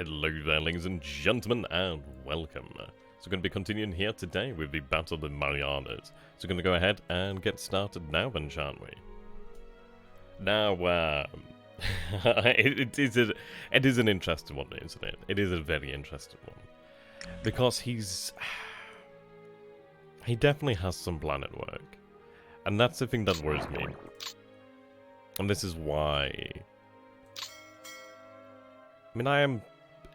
Hello there, ladies and gentlemen, and welcome. So we're going to be continuing here today with the Battle of the Marianas. So we're going to go ahead and get started now then, shan't we? Now, it is an interesting one, isn't it? It is a very interesting one. Because he definitely has some planet work. And that's the thing that worries me. And this is why... I mean, I am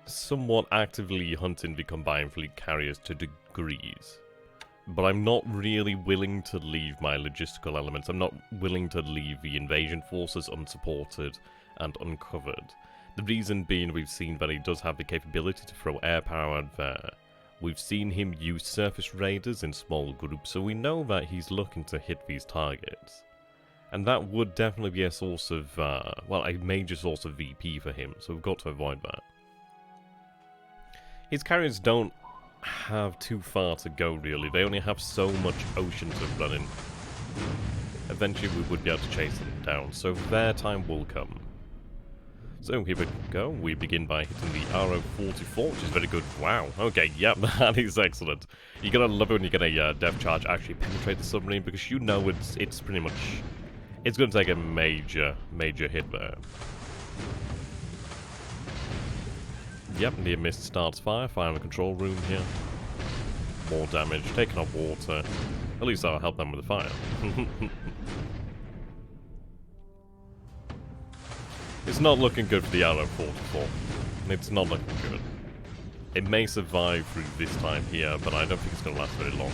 somewhat actively hunting the combined fleet carriers to degrees. But I'm not really willing to leave my logistical elements. I'm not willing to leave the invasion forces unsupported and uncovered. The reason being we've seen that he does have the capability to throw air power out there. We've seen him use surface raiders in small groups, so we know that he's looking to hit these targets. And that would definitely be a source of, well, a major source of VP for him, so we've got to avoid that. His carriers don't have too far to go, really. They only have so much ocean to run in. Eventually we would be able to chase them down, so their time will come. So here we go. We begin by hitting the RO-44, which is very good. Wow. Okay, yep, that is excellent. You gotta love it when you get a depth charge actually penetrate the submarine, because you know it's pretty much... It's going to take a major hit there. Yep, near miss starts fire. Fire in the control room here. More damage, taking off water. At least I'll help them with the fire. It's not looking good for the RO-44. It's not looking good. It may survive through this time here, but I don't think it's going to last very long.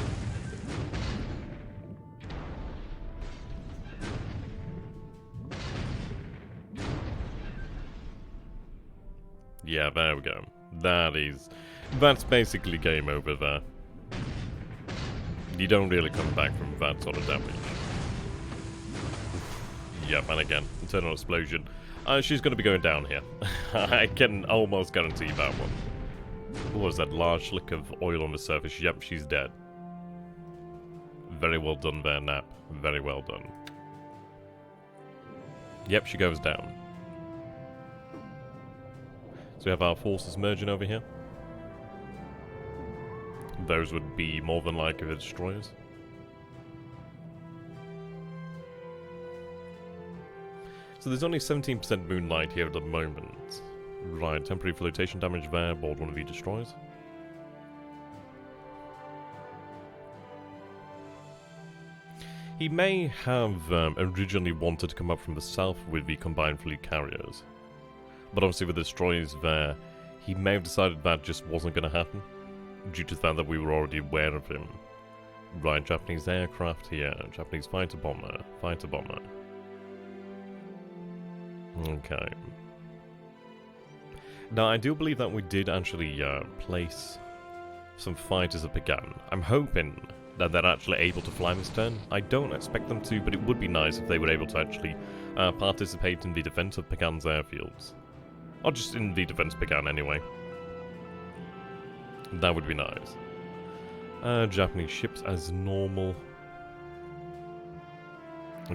Yeah, there we go. That's basically game over there. You don't really come back from that sort of damage. Yep, and again, internal explosion. She's going to be going down here. I can almost guarantee that one. What was that large slick of oil on the surface? Yep, she's dead. Very well done there, Nap. Very well done. Yep, she goes down. So we have our forces merging over here. Those would be more than likely the destroyers. So there's only 17% moonlight here at the moment. Right, temporary flotation damage there aboard one of the destroyers. He may have originally wanted to come up from the south with the combined fleet carriers. But obviously with the destroyers there, he may have decided that just wasn't going to happen, due to the fact that we were already aware of him. Right, Japanese aircraft here, Japanese fighter bomber. Okay. Now, I do believe that we did actually place some fighters at Pagan. I'm hoping that they're actually able to fly this turn. I don't expect them to, but it would be nice if they were able to actually participate in the defense of Pagan's airfields. Or just in the defense Pagan, anyway. That would be nice. Japanese ships as normal.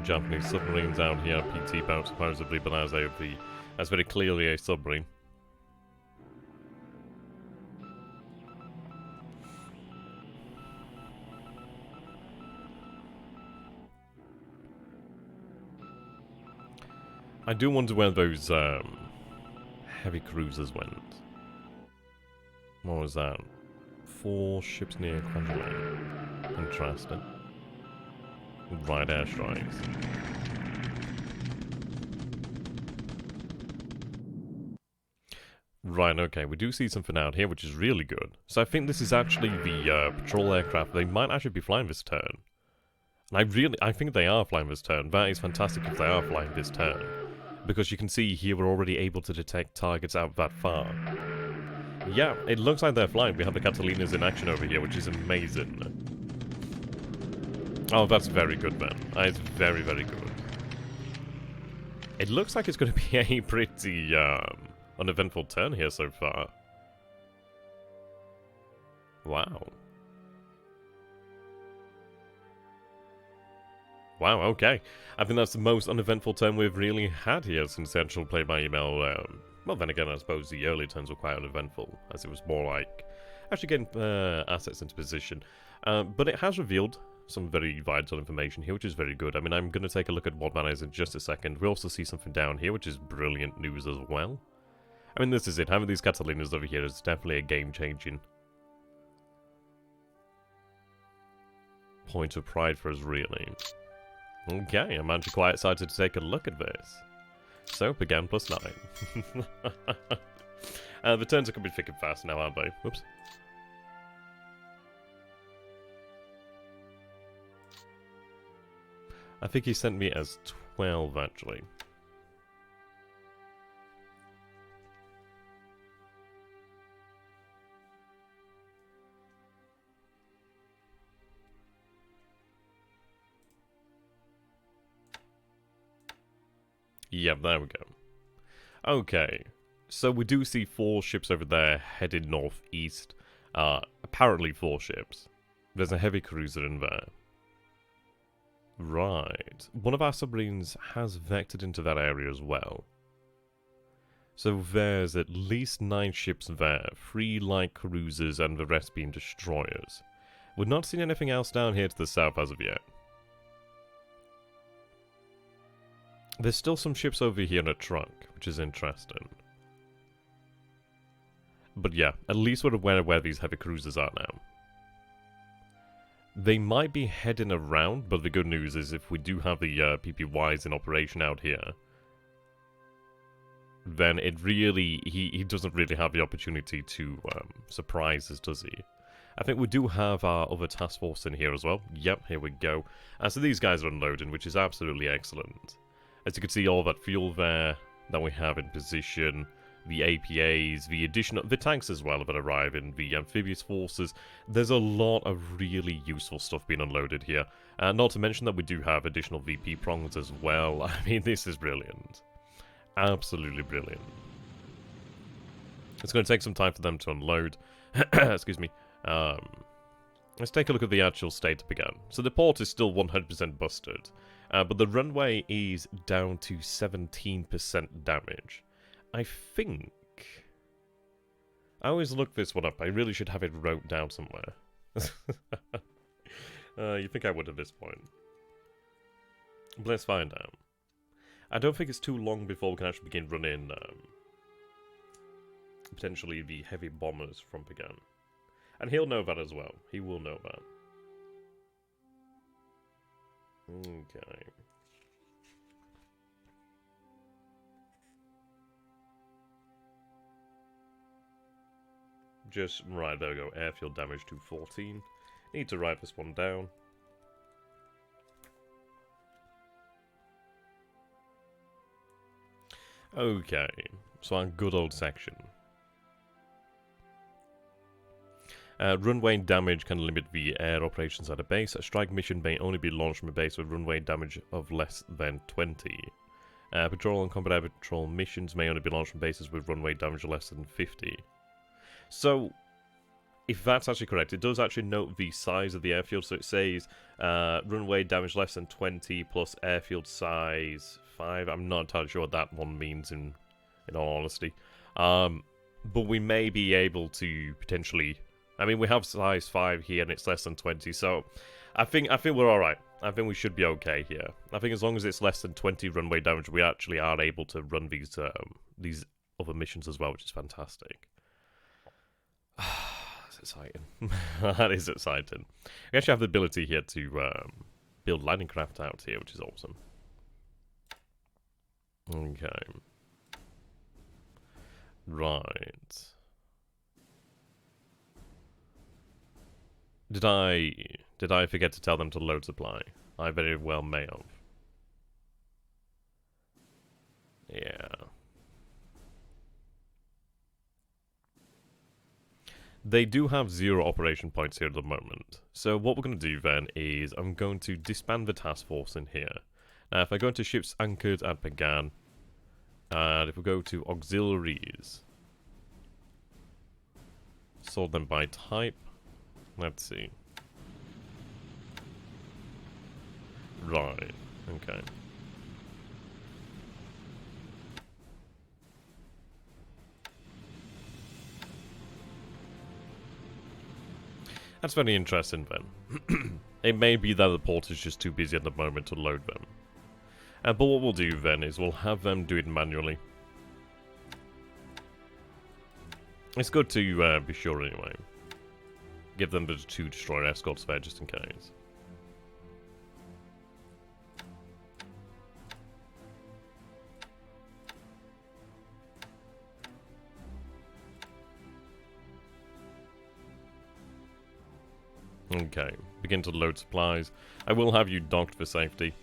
Japanese submarines out here, PT boat supposedly, but that's very clearly a submarine. I do wonder where those heavy cruisers went. What was that? 4 ships near Conjuring. Interesting. Right, airstrikes. Right, okay, we do see something out here, which is really good. So I think this is actually the patrol aircraft. They might actually be flying this turn. And I think they are flying this turn. That is fantastic if they are flying this turn. Because you can see here we're already able to detect targets out that far. Yeah, it looks like they're flying. We have the Catalinas in action over here, which is amazing. Oh, that's very good, man. It's very, very good. It looks like it's going to be a pretty uneventful turn here so far. Wow. Wow, okay. I think that's the most uneventful turn we've really had here since the actual play by email Well, then again, I suppose the early turns were quite uneventful, as it was more like actually getting assets into position. But it has revealed some very vital information here, which is very good. I mean, I'm going to take a look at what mana is in just a second. We also see something down here, which is brilliant news as well. I mean, this is it. Having these Catalinas over here is definitely a game-changing point of pride for us, really. Okay, I'm actually quite excited to take a look at this. So, began +9. The turns are coming thick and fast now, aren't they? Whoops. I think he sent me as 12, actually. Yep, there we go. Okay, so we do see 4 ships over there headed northeast. Apparently 4 ships. There's a heavy cruiser in there. Right. One of our submarines has vectored into that area as well. So there's at least 9 ships there. 3 light cruisers and the rest being destroyers. We've not seen anything else down here to the south as of yet. There's still some ships over here in a trunk, which is interesting. But yeah, at least we're aware of where these heavy cruisers are now. They might be heading around, but the good news is if we do have the PPYs in operation out here, then it really, he doesn't really have the opportunity to surprise us, does he? I think we do have our other task force in here as well. Yep, here we go. So these guys are unloading, which is absolutely excellent. As you can see, all that fuel there that we have in position, the APAs, the additional, the tanks as well that arrive in, the amphibious forces. There's a lot of really useful stuff being unloaded here. Not to mention that we do have additional VP prongs as well. I mean, this is brilliant. Absolutely brilliant. It's going to take some time for them to unload. Excuse me. Let's take a look at the actual state it began. So the port is still 100% busted. But the runway is down to 17% damage. I think... I always look this one up. I really should have it wrote down somewhere. You think I would at this point. But let's find out. I don't think it's too long before we can actually begin running potentially the heavy bombers from Pagan. And he'll know that as well. He will know that. Okay. Just, right, there we go. Airfield damage to 14. Need to write this one down. Okay, so our good old section. Runway damage can limit the air operations at a base. A strike mission may only be launched from a base with runway damage of less than 20. Patrol and combat air patrol missions may only be launched from bases with runway damage less than 50. So, if that's actually correct, it does actually note the size of the airfield. So it says runway damage less than 20 plus airfield size 5. I'm not entirely sure what that one means in all honesty. But we may be able to potentially... I mean, we have size 5 here, and it's less than 20, so I think we're all right. I think we should be okay here. I think as long as it's less than 20 runway damage, we actually are able to run these other missions as well, which is fantastic. That's exciting. That is exciting. We actually have the ability here to build landing craft out here, which is awesome. Okay. Right. Did I forget to tell them to load supply? I very well may have. Yeah. They do have 0 operation points here at the moment. So what we're going to do then is I'm going to disband the task force in here. Now if I go into ships anchored at Pagan, and if we go to auxiliaries, sort them by type. Let's see. Right, okay. That's very interesting then. It may be that the port is just too busy at the moment to load them. But what we'll do then is we'll have them do it manually. It's good to be sure anyway. Give them the 2 destroyer escorts there just in case. Okay, begin to load supplies. I will have you docked for safety.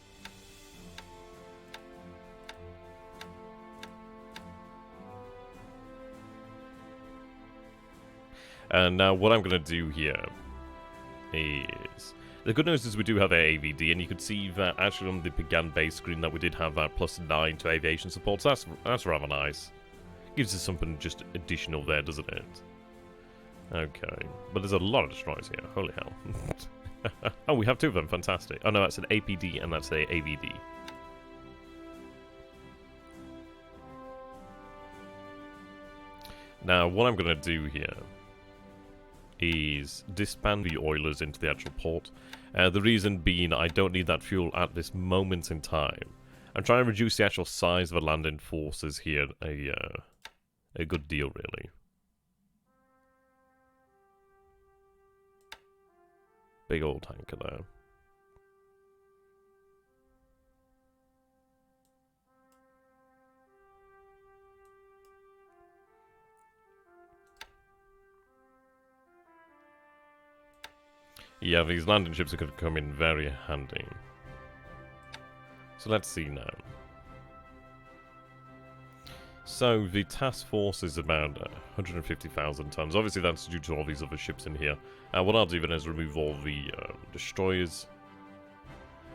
And now what I'm going to do here is... The good news is we do have a AVD, and you can see that actually on the began base screen that we did have that +9 to aviation support, so that's rather nice. Gives us something just additional there, doesn't it? Okay, but there's a lot of destroyers here, holy hell. Oh, we have 2 of them, fantastic. Oh no, that's an APD and that's a AVD. Now, what I'm going to do here is disband the oilers into the actual port. The reason being I don't need that fuel at this moment in time. I'm trying to reduce the actual size of the landing forces here a good deal, really. Big old tanker there. Yeah, these landing ships are going to come in very handy. So let's see now. So the task force is about 150,000 tons. Obviously that's due to all these other ships in here. What I'll do then is remove all the destroyers.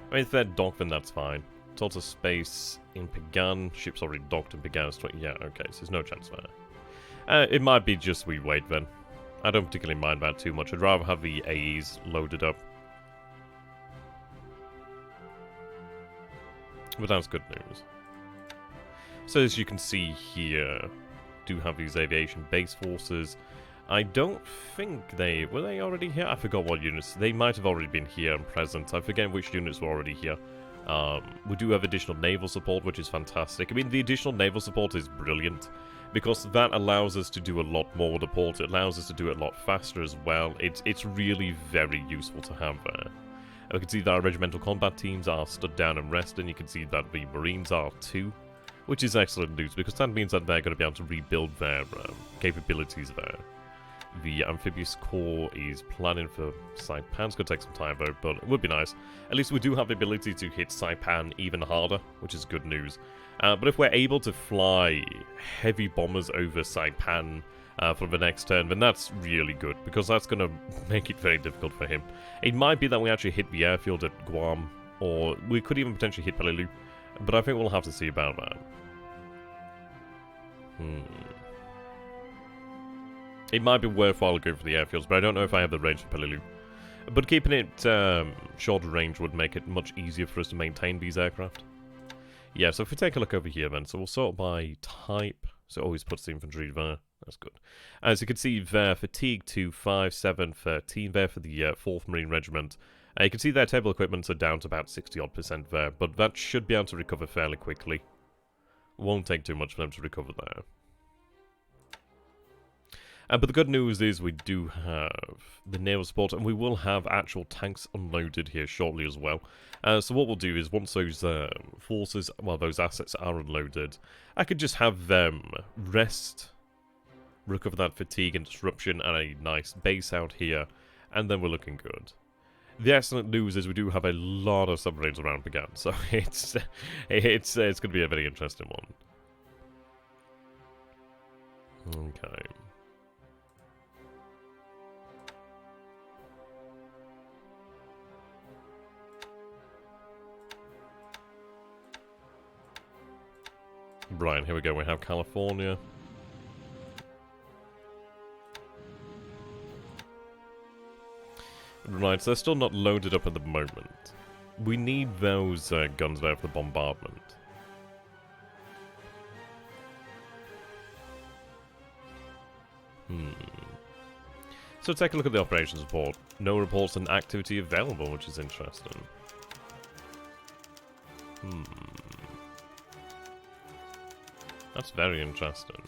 I mean, if they're docked, then that's fine. Total space in Pagan. Ships already docked in Pagan. Yeah, okay, so there's no chance there. It might be just we wait then. I don't particularly mind that too much. I'd rather have the AEs loaded up. But that's good news. So as you can see here, do have these aviation base forces. I don't think were they already here? I forgot what units. They might have already been here and present. I forget which units were already here. We do have additional naval support, which is fantastic. I mean, the additional naval support is brilliant, because that allows us to do a lot more with the port. It allows us to do it a lot faster as well. It's really very useful to have there. We can see that our regimental combat teams are stood down and resting. You can see that the Marines are too, which is excellent news, because that means that they're going to be able to rebuild their capabilities there. The Amphibious Corps is planning for Saipan. It's going to take some time though, but it would be nice. At least we do have the ability to hit Saipan even harder, which is good news. But if we're able to fly heavy bombers over Saipan for the next turn, then that's really good, because that's going to make it very difficult for him. It might be that we actually hit the airfield at Guam, or we could even potentially hit Peleliu, but I think we'll have to see about that. It might be worthwhile going for the airfields, but I don't know if I have the range for Peleliu. But keeping it shorter range would make it much easier for us to maintain these aircraft. Yeah, so if we take a look over here then, so we'll sort by type. So it always puts the infantry there. That's good. As you can see there, fatigue 2, 5, 7, 13 there for the 4th Marine Regiment. You can see their table equipments are down to about 60-odd% there, but that should be able to recover fairly quickly. Won't take too much for them to recover there. But the good news is we do have the naval support, and we will have actual tanks unloaded here shortly as well. So what we'll do is, once those forces, well, those assets are unloaded, I could just have them rest, recover that fatigue and disruption, and a nice base out here, and then we're looking good. The excellent news is we do have a lot of submarines around Pagan, so it's going to be a very interesting one. Okay. Right, here we go. We have California. Right, so they're still not loaded up at the moment. We need those guns there for the bombardment. So take a look at the operations report. No reports on activity available, which is interesting. That's very interesting.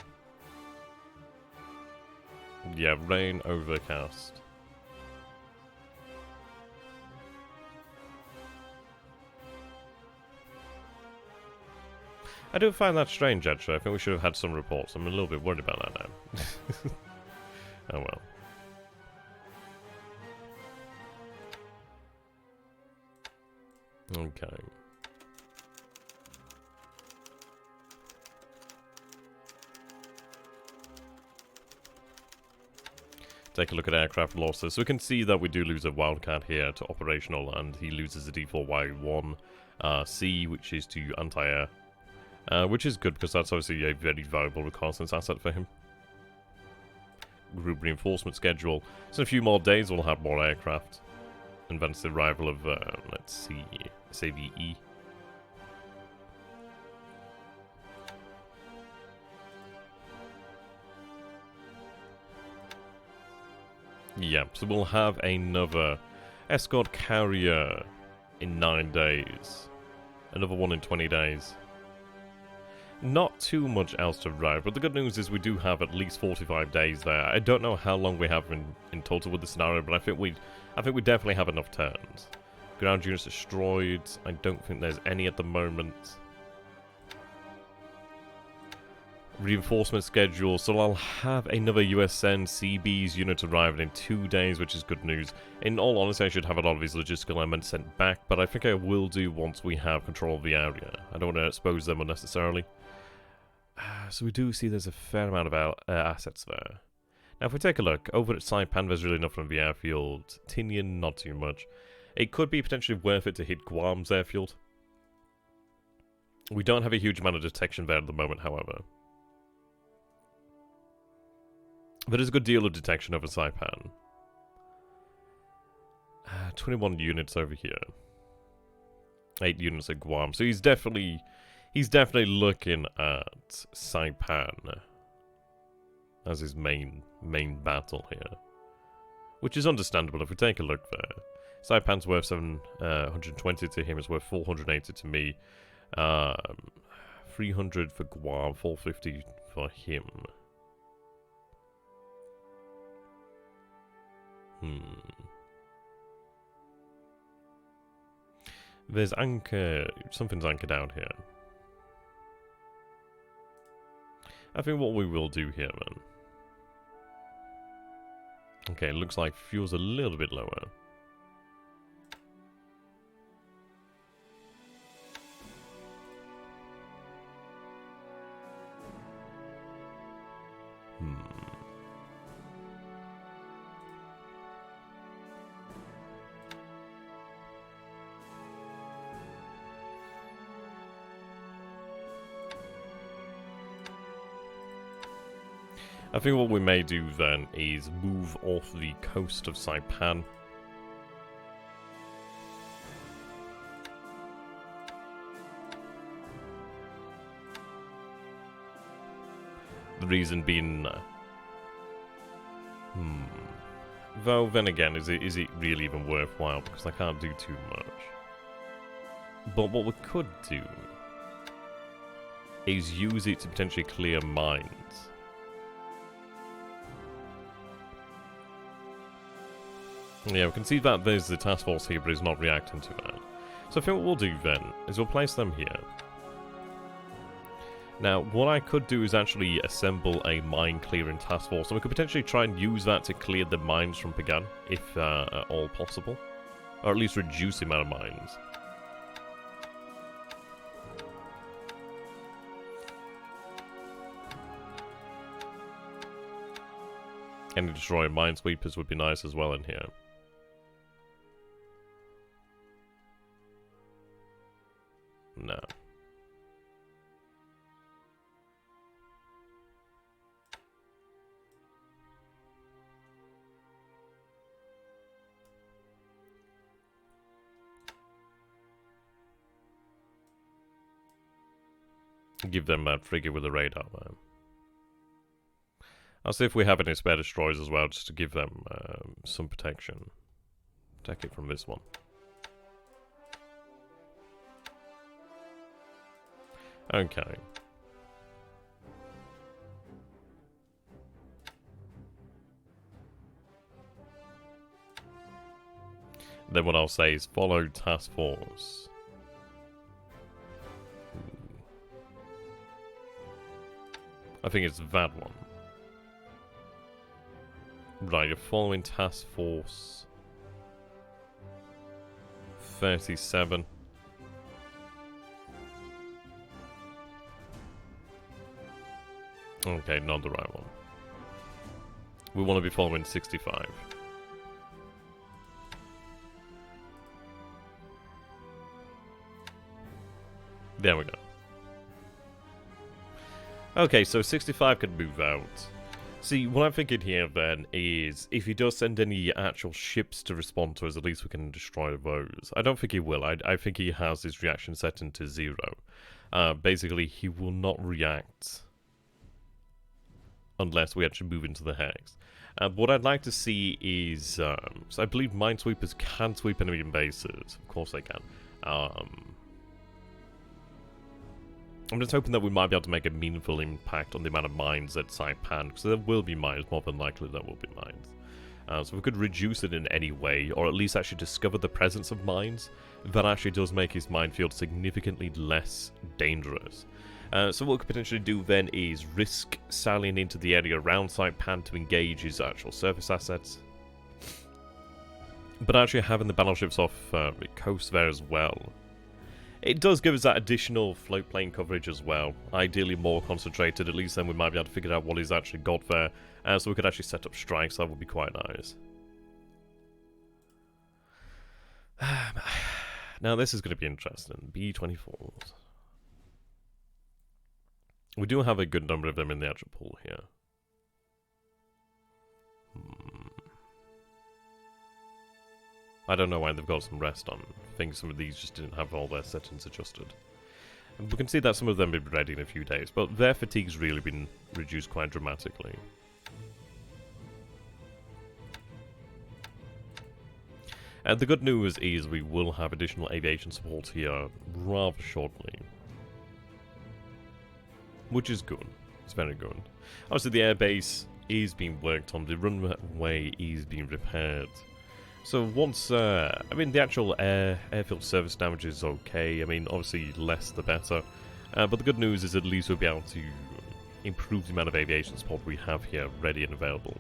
Yeah, rain overcast. I do find that strange, actually. I think we should have had some reports. I'm a little bit worried about that now. Oh well. Okay. Take a look at aircraft losses. So we can see that we do lose a Wildcat here to operational, and he loses a D4Y1 C, which is to anti-air. Which is good, because that's obviously a very valuable reconnaissance asset for him. Group reinforcement schedule. So in a few more days we'll have more aircraft. And then it's the arrival of, let's see, SAVE. Yeah, so we'll have another escort carrier in 9 days. Another one in 20 days. Not too much else to arrive, but the good news is we do have at least 45 days there. I don't know how long we have in total with the scenario, but I think we definitely have enough turns. Ground units destroyed. I don't think there's any at the moment. Reinforcement schedule. So I'll have another USN CB's unit arriving in 2 days, which is good news. In all honesty, I should have a lot of these logistical elements sent back, but I think I will do once we have control of the area. I don't want to expose them unnecessarily. So we do see there's a fair amount of assets there. Now if we take a look, over at Saipan there's really nothing on the airfield. Tinian, not too much. It could be potentially worth it to hit Guam's airfield. We don't have a huge amount of detection there at the moment, however. But there's a good deal of detection over Saipan. 21 units over here. 8 units at Guam. So he's definitely looking at Saipan as his main battle here, which is understandable if we take a look there. Saipan's worth 720 to him, it's worth 480 to me. 300 for Guam, 450 for him. There's anchor, something's anchored down here. I think what we will do here, then. Okay, it looks like fuel's a little bit lower. I think what we may do then is move off the coast of Saipan. The reason being, though then again, is it really even worthwhile? Because I can't do too much. But what we could do is use it to potentially clear mines. Yeah, we can see that there's the task force here, but it's not reacting to that. So I think what we'll do then is we'll place them here. Now, what I could do is actually assemble a mine clearing task force, and we could potentially try and use that to clear the mines from Pagan, if at all possible. Or at least reduce the amount of mines. Any destroying minesweepers would be nice as well in here. No. Give them that frigate with a radar, man. I'll see if we have any spare destroyers as well, just to give them some protection. Take it from this one. Okay. Then what I'll say is follow task force. I think it's that one. Right, you're following task force 37. Okay, not the right one. We want to be following 65. There we go. Okay, so 65 can move out. See, what I'm thinking here then is, if he does send any actual ships to respond to us, at least we can destroy those. I don't think he will. I think he has his reaction set into 0. Basically, he will not react unless we actually move into the hex. What I'd like to see is, so I believe minesweepers can sweep enemy bases. Of course they can. I'm just hoping that we might be able to make a meaningful impact on the amount of mines at Saipan, because there will be mines, more than likely there will be mines. So if we could reduce it in any way, or at least actually discover the presence of mines, that actually does make his minefield significantly less dangerous. So what we could potentially do then is risk sailing into the area around Saipan to engage his actual surface assets. But actually having the battleships off the coast there as well, it does give us that additional float plane coverage as well. Ideally more concentrated, at least then we might be able to figure out what he's actually got there. So we could actually set up strikes, that would be quite nice. Now this is going to be interesting. B-24s. We do have a good number of them in the actual pool here. I don't know why they've got some rest on. I think some of these just didn't have all their settings adjusted. And we can see that some of them will be ready in a few days, but their fatigue's really been reduced quite dramatically. And the good news is we will have additional aviation support here rather shortly. Which is good. It's very good. Obviously the airbase is being worked on, the runway is being repaired. So once, I mean, the actual airfield service damage is okay. I mean, obviously, less the better. But the good news is at least we'll be able to improve the amount of aviation support we have here ready and available.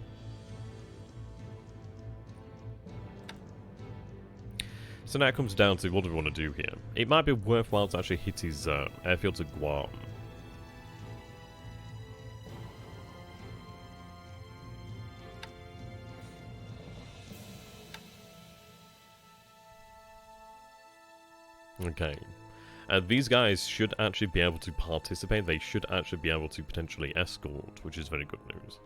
So now it comes down to what do we want to do here. It might be worthwhile to actually hit his airfields at Guam. Okay. These guys should actually be able to participate. They should actually be able to potentially escort, which is very good news.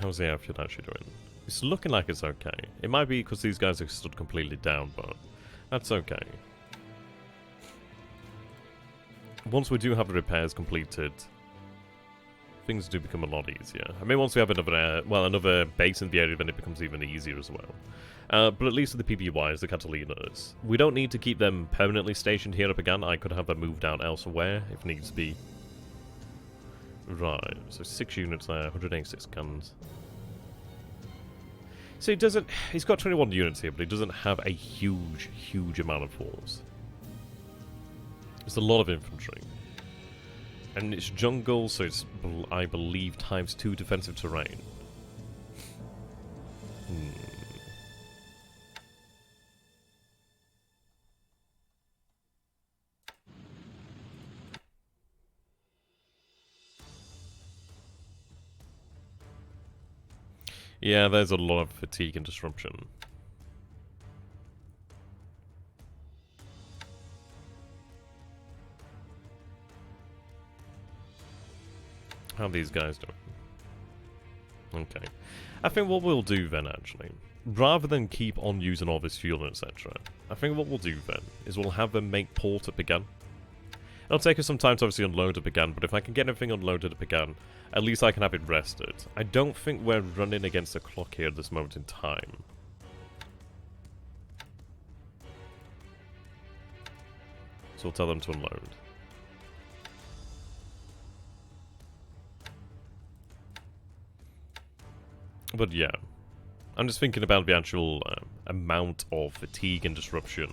How's the airfield actually doing? It's looking like it's okay. It might be because these guys are stood completely down, but that's okay. Once we do have the repairs completed, things do become a lot easier. I mean, once we have another base in the area, then it becomes even easier as well. But at least with the PBYs, the Catalinas, we don't need to keep them permanently stationed here up again. I could have them moved out elsewhere if needs be. Right, so 6 units there, 186 guns. So he's got 21 units here, but he doesn't have a huge amount of force. It's a lot of infantry. And it's jungle, so it's, I believe, ×2 defensive terrain. Yeah, there's a lot of fatigue and disruption. How are these guys doing? Okay. I think what we'll do then, actually, rather than keep on using all this fuel, etc., I think what we'll do then is we'll have them make port up again. It'll take us some time to obviously unload it again, but if I can get everything unloaded up again, at least I can have it rested. I don't think we're running against the clock here at this moment in time. So we'll tell them to unload. But yeah, I'm just thinking about the actual amount of fatigue and disruption.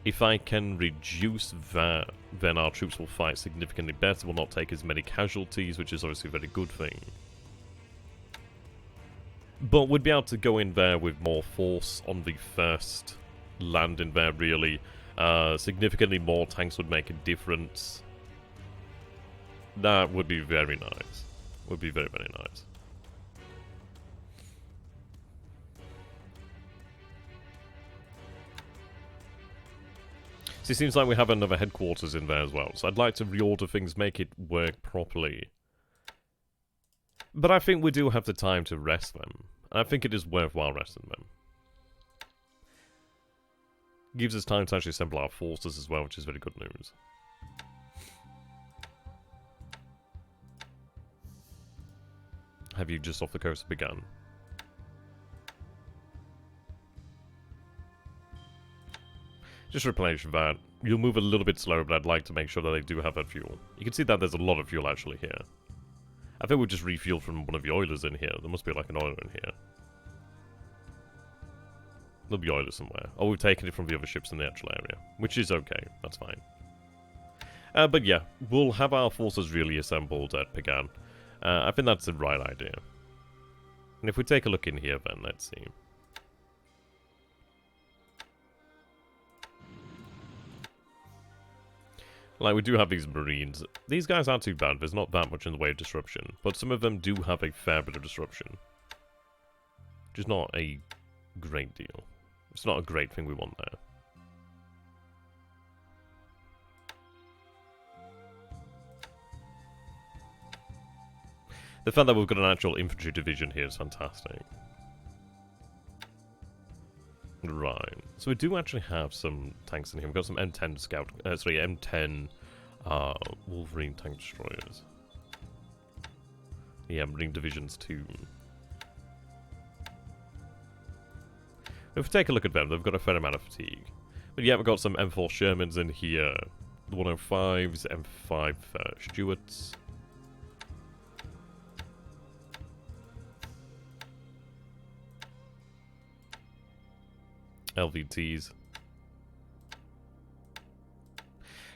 If I can reduce that, then our troops will fight significantly better, will not take as many casualties, which is obviously a very good thing. But we'd be able to go in there with more force on the first landing there, really. Significantly more tanks would make a difference. That would be very nice. Would be very, very nice. So it seems like we have another headquarters in there as well, so I'd like to reorder things, make it work properly. But I think we do have the time to rest them. I think it is worthwhile resting them. Gives us time to actually assemble our forces as well, which is very good news. Have you just off the coast begun? Just replenish that. You'll move a little bit slower, but I'd like to make sure that they do have that fuel. You can see that there's a lot of fuel actually here. I think we just refueled from one of the oilers in here. There must be like an oiler in here. There'll be oilers somewhere. Oh, we've taken it from the other ships in the actual area, which is okay. That's fine. But yeah, we'll have our forces really assembled at Pagan. I think that's the right idea. And if we take a look in here then, let's see. Like, we do have these Marines. These guys aren't too bad. There's not that much in the way of disruption. But some of them do have a fair bit of disruption. Which is not a great deal. It's not a great thing we want there. The fact that we've got an actual infantry division here is fantastic. Right, so we do actually have some tanks in here. We've got some M10 scout, M10 Wolverine tank destroyers. Yeah, Marine divisions too. If we take a look at them, they've got a fair amount of fatigue. But yeah, we've got some M4 Shermans in here, the 105s, M5 Stuarts. LVTs.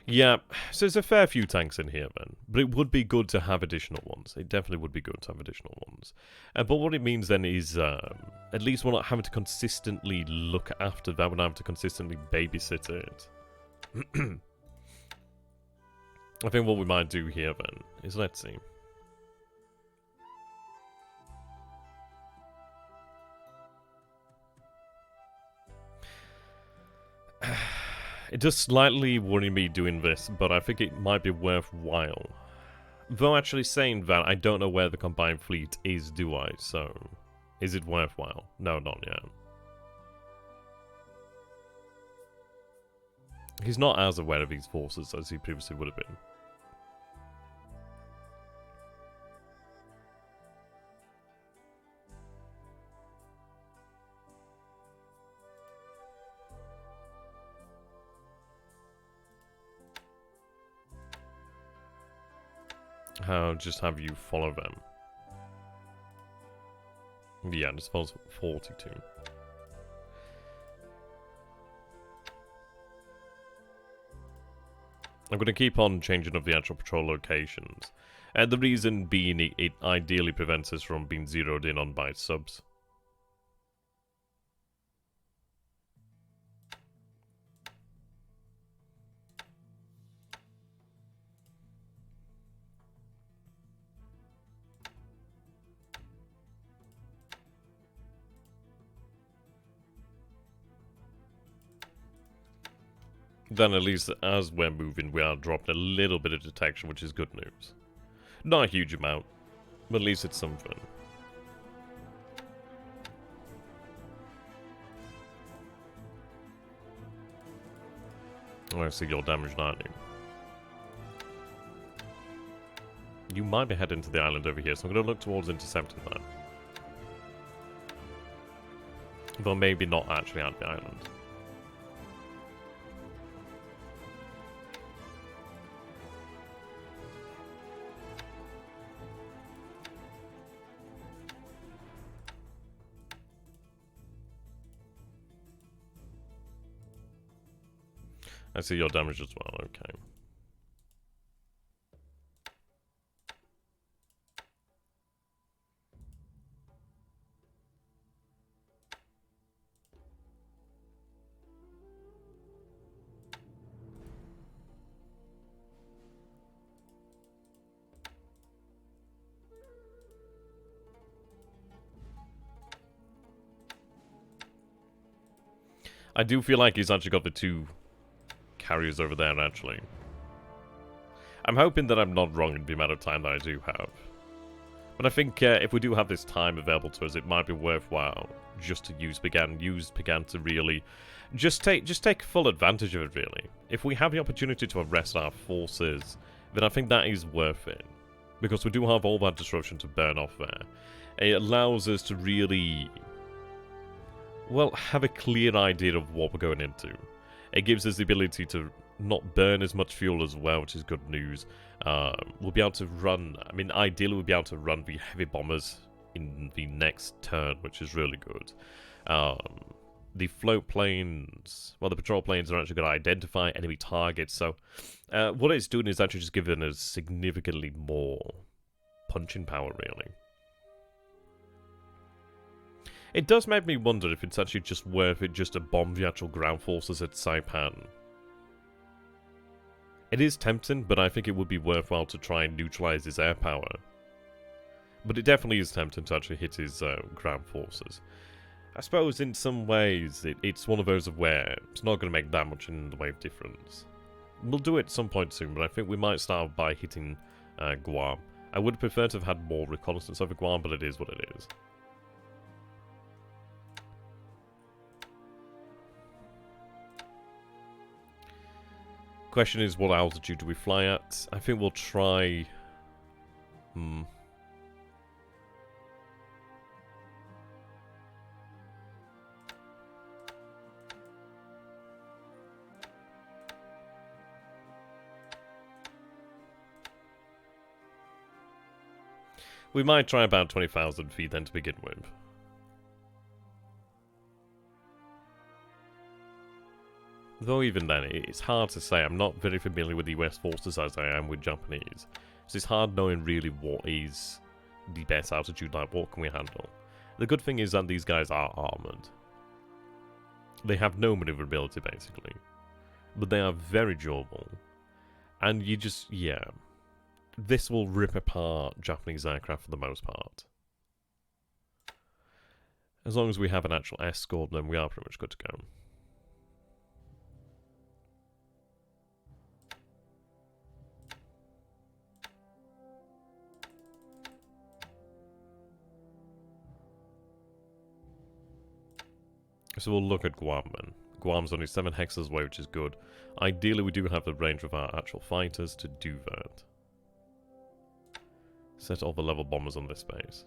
Yeah, so there's a fair few tanks in here then, but it would be good to have additional ones. It definitely would be good to have additional ones. But what it means then is, at least we're not having to consistently look after that, we're not having to consistently babysit it. I think what we might do here then is, let's see. It does slightly worry me doing this, but I think it might be worthwhile. Though actually saying that, I don't know where the combined fleet is, do I? So, is it worthwhile? No, not yet. He's not as aware of these forces as he previously would have been. How just have you follow them? Yeah, this follows 42. I'm going to keep on changing up the actual patrol locations. And the reason being it ideally prevents us from being zeroed in on by subs. Then at least as we're moving, we are dropping a little bit of detection, which is good news. Not a huge amount, but at least it's something. I see you're damaged, aren't you? You might be heading to the island over here, so I'm going to look towards intercepting that. Though maybe not actually at the island. I see your damage as well, okay. I do feel like he's actually got the two carriers over there, actually. I'm hoping that I'm not wrong in the amount of time that I do have. But I think if we do have this time available to us, it might be worthwhile just to use Pagan to really just take full advantage of it, really. If we have the opportunity to arrest our forces, then I think that is worth it. Because we do have all that disruption to burn off there. It allows us to really, well, have a clear idea of what we're going into. It gives us the ability to not burn as much fuel as well, which is good news. We'll be able to run, I mean, ideally we'll be able to run the heavy bombers in the next turn, which is really good. The float planes, well, the patrol planes are actually going to identify enemy targets, so what it's doing is actually just giving us significantly more punching power, really. It does make me wonder if it's actually just worth it just to bomb the actual ground forces at Saipan. It is tempting, but I think it would be worthwhile to try and neutralize his air power. But it definitely is tempting to actually hit his ground forces. I suppose in some ways it's one of those of where it's not going to make that much in the way of difference. We'll do it at some point soon, but I think we might start by hitting Guam. I would prefer to have had more reconnaissance over Guam, but it is what it is. Question is, what altitude do we fly at? I think we'll try... We might try about 20,000 feet then to begin with. Though even then, it's hard to say. I'm not very familiar with the US forces as I am with Japanese. So it's hard knowing really what is the best altitude, like what can we handle. The good thing is that these guys are armoured. They have no maneuverability basically. But they are very durable. And you just, yeah. This will rip apart Japanese aircraft for the most part. As long as we have an actual escort, then we are pretty much good to go. So we'll look at Guam then. Guam's only 7 hexes away, which is good. Ideally, we do have the range of our actual fighters to do that. Set all the level bombers on this base.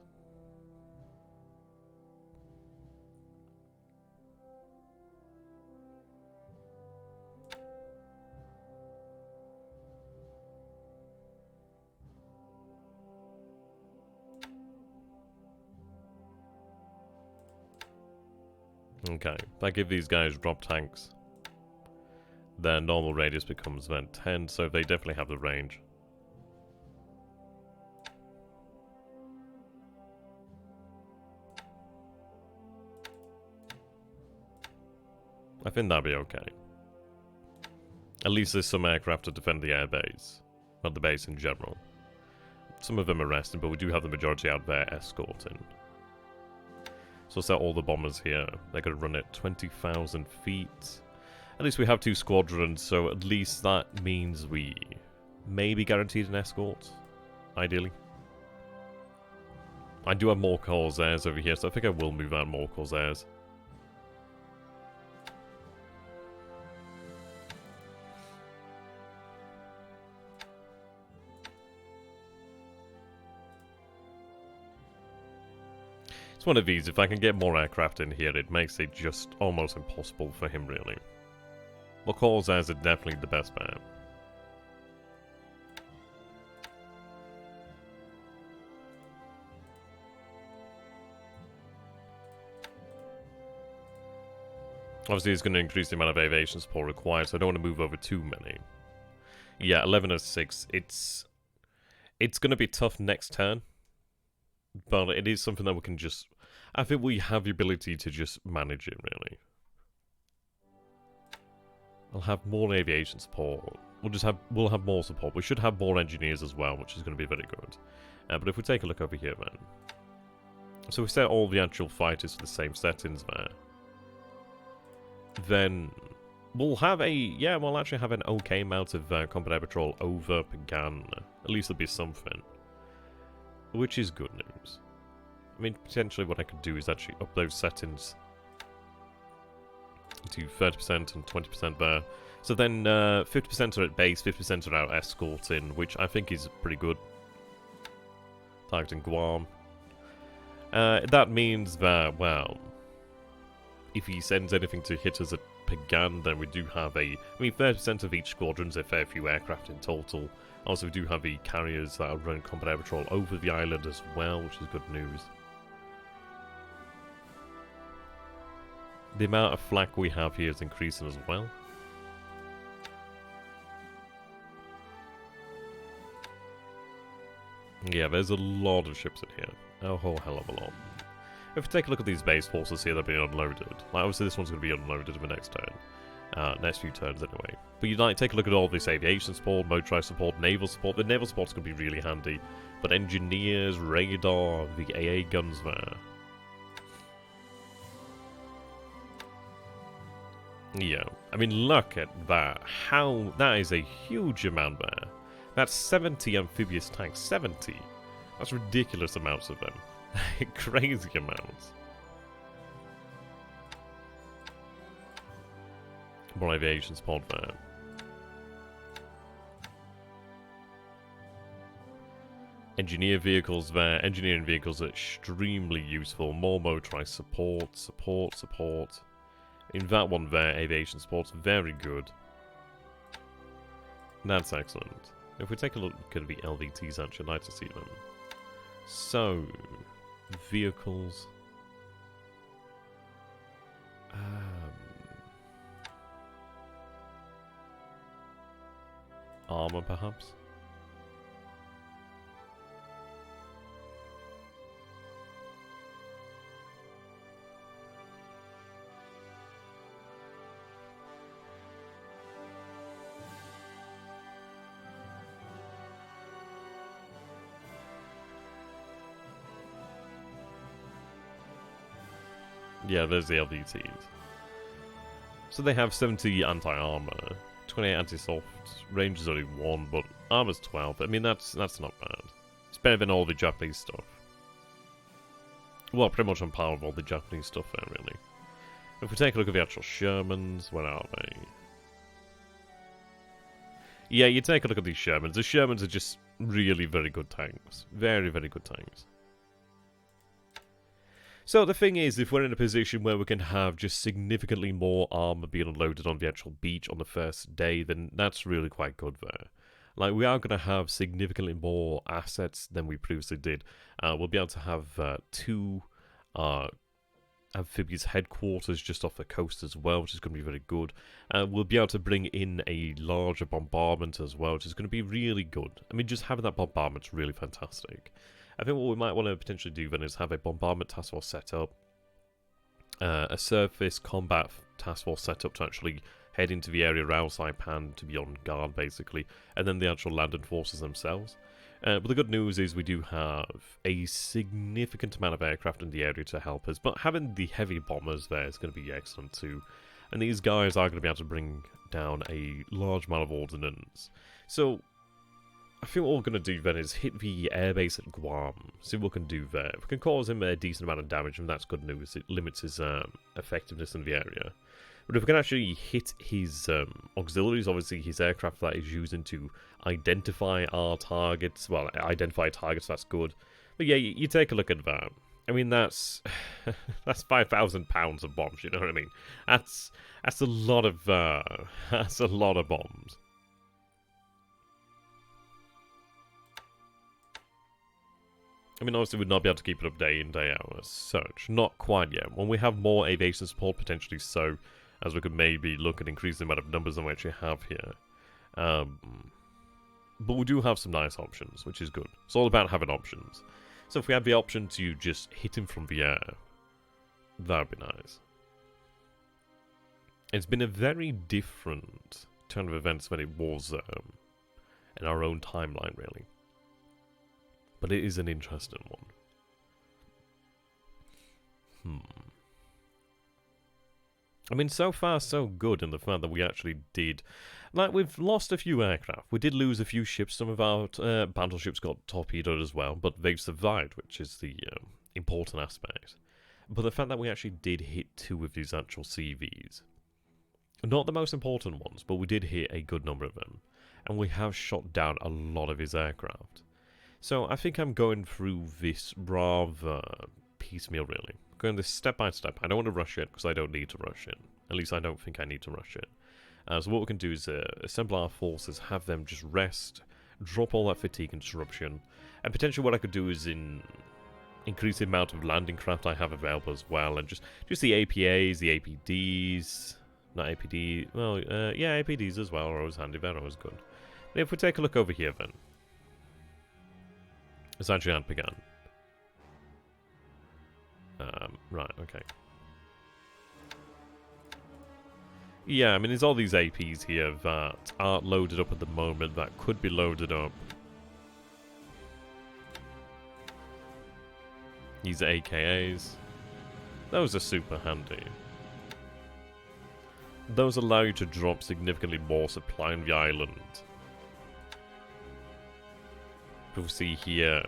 Okay, if I give these guys drop tanks, their normal radius becomes then 10, so they definitely have the range. I think that'll be okay. At least there's some aircraft to defend the airbase, not the base in general. Some of them are resting, but we do have the majority out there escorting. So set all the bombers here. They're going to run at 20,000 feet. At least we have 2 squadrons, so at least that means we may be guaranteed an escort, ideally. I do have more Corsairs over here, so I think I will move out more Corsairs. It's one of these, if I can get more aircraft in here, it makes it just almost impossible for him, really. But Corsair is definitely the best bet. Obviously, it's going to increase the amount of aviation support required, so I don't want to move over too many. Yeah, 1106. It's going to be tough next turn, but it is something that we can just... I think we have the ability to just manage it, really. I'll have more aviation support. We'll have more support. We should have more engineers as well, which is going to be very good. But if we take a look over here, then... So we set all the actual fighters to the same settings there. Then we'll have we'll actually have an okay amount of combat air patrol over Pagan. At least there'll be something. Which is good news. I mean, potentially what I could do is actually up those settings to 30% and 20% there. So then 50% are at base, 50% are out escorting, which I think is pretty good. Targeting Guam. That means that, well... If he sends anything to hit us at Pagan, then we do have I mean, 30% of each squadron's a fair few aircraft in total. Also, we do have the carriers that are running combat air patrol over the island as well, which is good news. The amount of flak we have here is increasing as well. Yeah, there's a lot of ships in here. A whole hell of a lot. If we take a look at these base forces here, they're being unloaded. Like, obviously this one's going to be unloaded in the next turn. Next few turns anyway. But you like take a look at all this aviation support, motorized support, naval support. The naval support's going to be really handy. But engineers, radar, the AA guns there. Yeah, I mean, look at that. How... That is a huge amount there. That's 70 amphibious tanks. 70! That's ridiculous amounts of them. Crazy amounts. More aviation support there. Engineer vehicles there. Engineering vehicles are extremely useful. More motorized support. In that one there, aviation support's very good. That's excellent. If we take a look at the LVTs, actually, I'd like to see them. So, vehicles. Armor, perhaps? Yeah, there's the LVTs. So they have 70 anti-armor, 28 anti-soft, range is only 1, but armor's 12. I mean, that's not bad. It's better than all the Japanese stuff. Well, pretty much on par with all the Japanese stuff there, really. If we take a look at the actual Shermans, where are they? Yeah, you take a look at these Shermans. The Shermans are just really very good tanks. Very, very good tanks. So the thing is, if we're in a position where we can have just significantly more armor being unloaded on the actual beach on the first day, then that's really quite good there. Like, we are going to have significantly more assets than we previously did. We'll be able to have 2 amphibious headquarters just off the coast as well, which is going to be very good. We'll be able to bring in a larger bombardment as well, which is going to be really good. I mean, just having that bombardment's really fantastic. I think what we might want to potentially do then is have a bombardment task force set up, a surface combat task force set up to actually head into the area around Saipan to be on guard, basically, and then the actual landed forces themselves. But the good news is we do have a significant amount of aircraft in the area to help us, but having the heavy bombers there is going to be excellent too. And these guys are going to be able to bring down a large amount of ordnance. So I think what we're going to do then is hit the airbase at Guam, see what we can do there. If we can cause him a decent amount of damage, then that's good news. It limits his effectiveness in the area. But if we can actually hit his auxiliaries, obviously his aircraft that he's using to identify our targets, well, identify targets, that's good. But yeah, you take a look at that. I mean, that's that's £5,000 of bombs. You know what I mean? That's a lot of that's a lot of bombs. I mean, obviously, we'd not be able to keep it up day in, day out as such. Not quite yet. When we have more aviation support, potentially so, as we could maybe look at increasing the amount of numbers than we actually have here. But we do have some nice options, which is good. It's all about having options. So if we have the option to just hit him from the air, that would be nice. It's been a very different turn of events than it was in our own timeline, really. But it is an interesting one. I mean, so far so good in the fact that we actually did... Like, we've lost a few aircraft. We did lose a few ships. Some of our battleships got torpedoed as well, but they've survived, which is the important aspect. But the fact that we actually did hit 2 of these actual CVs. Not the most important ones, but we did hit a good number of them. And we have shot down a lot of his aircraft. So I think I'm going through this rather piecemeal, really. Going this step by step. I don't want to rush it, because I don't need to rush it. At least I don't think I need to rush it. So what we can do is assemble our forces, have them just rest, drop all that fatigue and disruption, and potentially what I could do is increase the amount of landing craft I have available as well, and just the APAs, the APDs, not APD, well, yeah, APDs as well are always handy, they're always good. But if we take a look over here then, it's actually had begun. Right, okay. Yeah, I mean, there's all these APs here that aren't loaded up at the moment that could be loaded up. These are AKAs. Those are super handy. Those allow you to drop significantly more supply on the island. We see here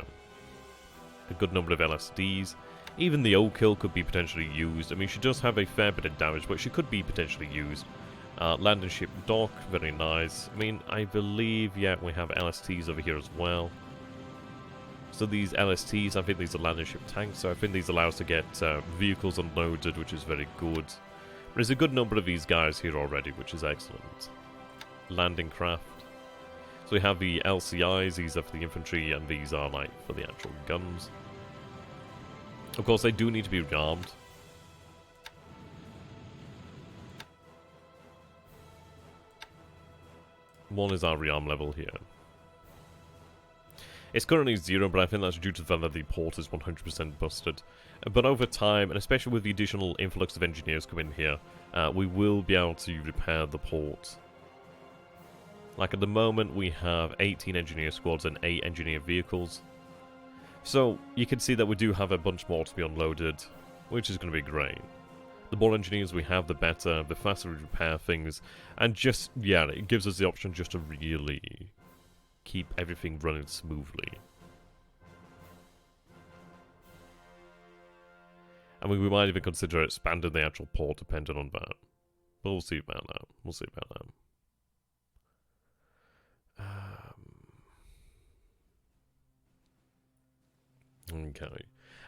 a good number of LSDs. Even the O-Kill could be potentially used. I mean, she does have a fair bit of damage, but she could be potentially used. Landing ship dock, very nice. I mean, I believe, yeah, we have LSTs over here as well. So these LSTs, I think these are landing ship tanks, so I think these allow us to get vehicles unloaded, which is very good. There's a good number of these guys here already, which is excellent. Landing craft. So we have the LCIs, these are for the infantry, and these are, like, for the actual guns. Of course, they do need to be rearmed. One is our rearm level here. It's currently 0, but I think that's due to the fact that the port is 100% busted. But over time, and especially with the additional influx of engineers coming here, we will be able to repair the port. Like at the moment, we have 18 engineer squads and 8 engineer vehicles. So, you can see that we do have a bunch more to be unloaded, which is going to be great. The more engineers we have, the better, the faster we repair things, and just, yeah, it gives us the option just to really keep everything running smoothly. I mean, we might even consider expanding the actual port depending on that. But we'll see about that. We'll see about that. Okay.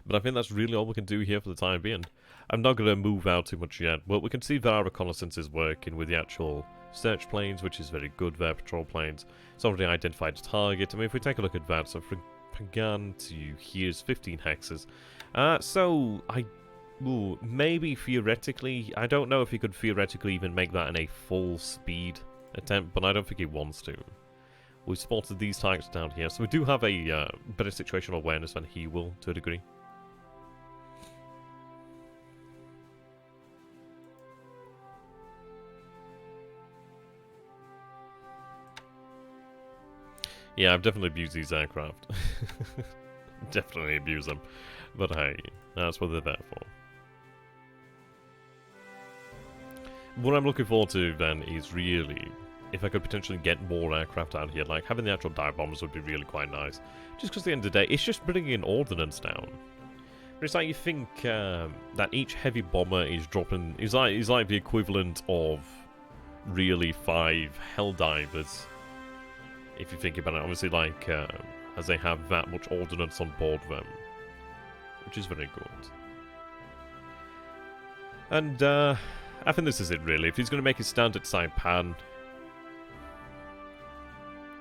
But I think that's really all we can do here for the time being. I'm not going to move out too much yet, but we can see that our reconnaissance is working with the actual search planes, which is very good there, patrol planes. It's already identified a target. I mean, if we take a look at that, so from Pagan to here's 15 hexes. Maybe theoretically, I don't know if he could theoretically even make that in a full speed attempt, but I don't think he wants to. We've spotted these targets down here, so we do have a better situational awareness than he will, to a degree. Yeah, I've definitely abused these aircraft. Definitely abuse them. But hey, that's what they're there for. What I'm looking forward to then is really, if I could potentially get more aircraft out here, like having the actual dive bombers would be really quite nice. Just because at the end of the day, it's just bringing in ordnance down. But it's like you think that each heavy bomber is dropping, is like the equivalent of really 5 Helldivers. If you think about it, obviously, like, as they have that much ordnance on board them. which is very good. And I think this is it really. If he's going to make his stand at Saipan,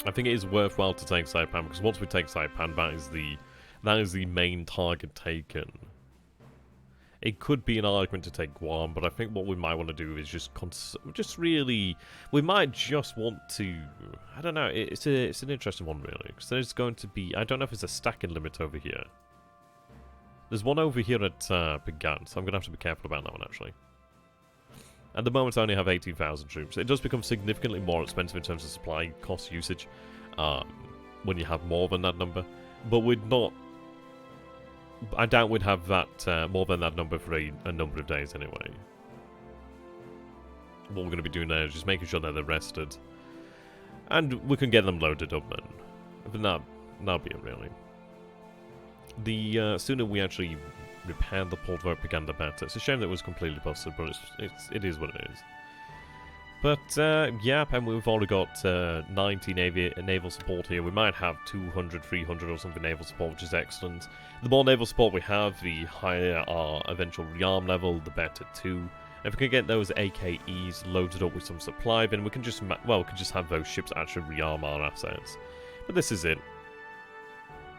I think it is worthwhile to take Saipan, because once we take Saipan, that is the main target taken. It could be an argument to take Guam, but I think what we might want to do is just really, we might just want to, I don't know, it's an interesting one really, because there's going to be, I don't know if it's a stacking limit over here. There's one over here at Pagan, so I'm going to have to be careful about that one actually. At the moment I only have 18,000 troops. It does become significantly more expensive in terms of supply cost usage when you have more than that number, but we'd not, I doubt we'd have that more than that number for a number of days anyway. What we're going to be doing there is just making sure that they're rested. And we can get them loaded up then. But that'll be it really. The sooner we actually repair the port where it began, the better. It's a shame that it was completely busted, but it is what it is. But, yeah, and we've already got 90 naval support here. We might have 200, 300 or something naval support, which is excellent. The more naval support we have, the higher our eventual rearm level, the better too. And if we can get those AKEs loaded up with some supply, then we can just, we can just have those ships actually rearm our assets. But this is it.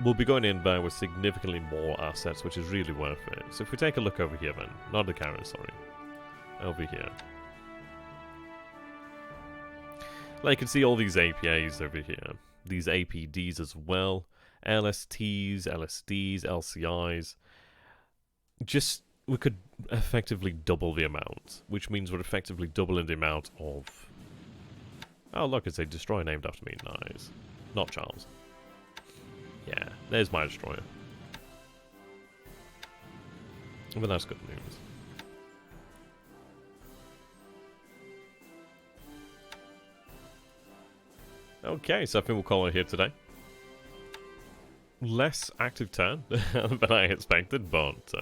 We'll be going in there with significantly more assets, which is really worth it. So if we take a look over here then, not the carrier, sorry. Over here. Like, you can see all these APAs over here. These APDs as well. LSTs, LSDs, LCIs. We could effectively double the amount. Which means we're effectively doubling the amount of... Oh, look, it's a destroyer named after me. Nice. Not Charles. Yeah, there's my destroyer. But that's good news. Okay, so I think we'll call it here today. Less active turn than I expected, but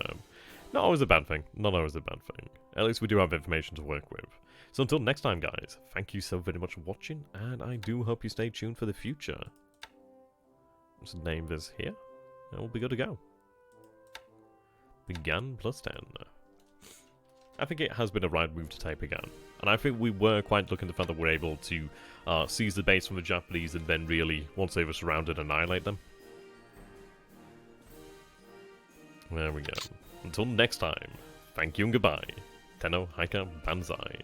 not always a bad thing. Not always a bad thing. At least we do have information to work with. So until next time, guys, thank you so very much for watching, and I do hope you stay tuned for the future. Let's name this here, and we'll be good to go. Began +10. I think it has been a right move to take Began. And I think we were quite lucky in the fact that we're able to seize the base from the Japanese and then really, once they were surrounded, annihilate them. There we go. Until next time, thank you and goodbye. Tenno Haika Banzai.